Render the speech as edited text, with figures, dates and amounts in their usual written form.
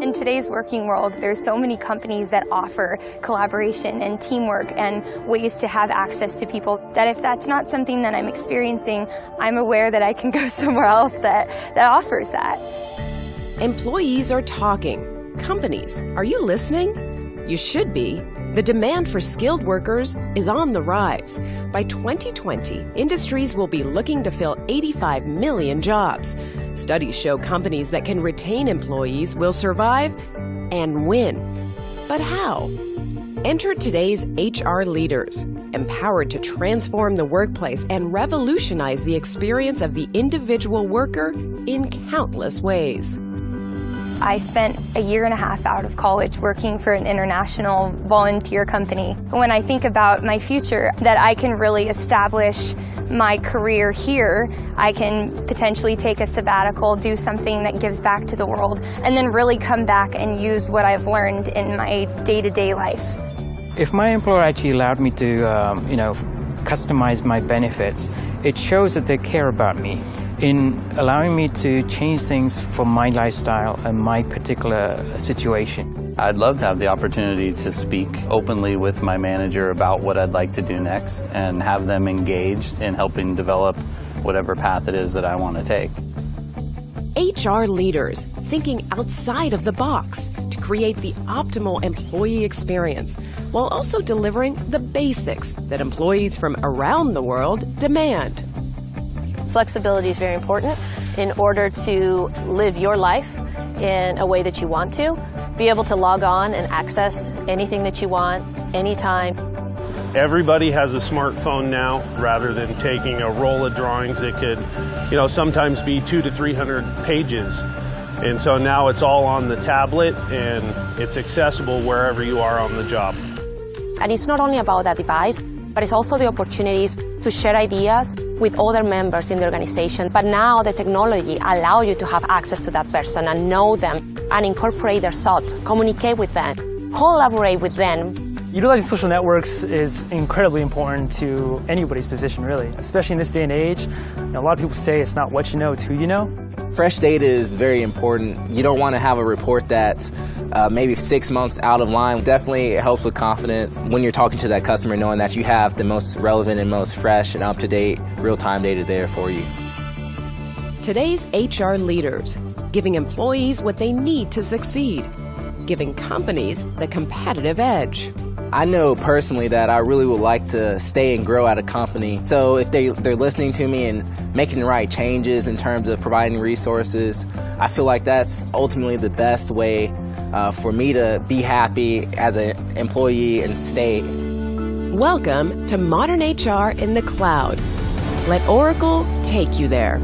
In today's working world, there's so many companies that offer collaboration and teamwork and ways to have access to people that if that's not something that I'm experiencing, I'm aware that I can go somewhere else that offers that. Employees are talking. Companies, are you listening? You should be. The demand for skilled workers is on the rise. By 2020, industries will be looking to fill 85 million jobs. Studies show companies that can retain employees will survive and win. But how? Enter today's HR leaders, empowered to transform the workplace and revolutionize the experience of the individual worker in countless ways. I spent a year and a half out of college working for an international volunteer company. When I think about my future, that I can really establish my career here, I can potentially take a sabbatical, do something that gives back to the world, and then really come back and use what I've learned in my day-to-day life. If my employer actually allowed me to, customize my benefits, it shows that they care about me in allowing me to change things for my lifestyle and my particular situation. I'd love to have the opportunity to speak openly with my manager about what I'd like to do next and have them engaged in helping develop whatever path it is that I want to take. HR leaders thinking outside of the box to create the optimal employee experience while also delivering the basics that employees from around the world demand. Flexibility is very important in order to live your life in a way that you want to. Be able to log on and access anything that you want, anytime. Everybody has a smartphone now, rather than taking a roll of drawings that could, sometimes be 200 to 300 pages. And so now it's all on the tablet and it's accessible wherever you are on the job. And it's not only about that device, but it's also the opportunities to share ideas with other members in the organization. But now the technology allows you to have access to that person and know them and incorporate their thoughts, communicate with them, collaborate with them. Utilizing social networks is incredibly important to anybody's position, really, especially in this day and age. A lot of people say it's not what you know, it's who you know. Fresh data is very important. You don't want to have a report that's maybe 6 months out of line. Definitely it helps with confidence when you're talking to that customer, knowing that you have the most relevant and most fresh and up-to-date real-time data there for you. Today's HR leaders, giving employees what they need to succeed, giving companies the competitive edge. I know personally that I really would like to stay and grow at a company. So if they're listening to me and making the right changes in terms of providing resources, I feel like that's ultimately the best way for me to be happy as an employee and stay. Welcome to Modern HR in the Cloud. Let Oracle take you there.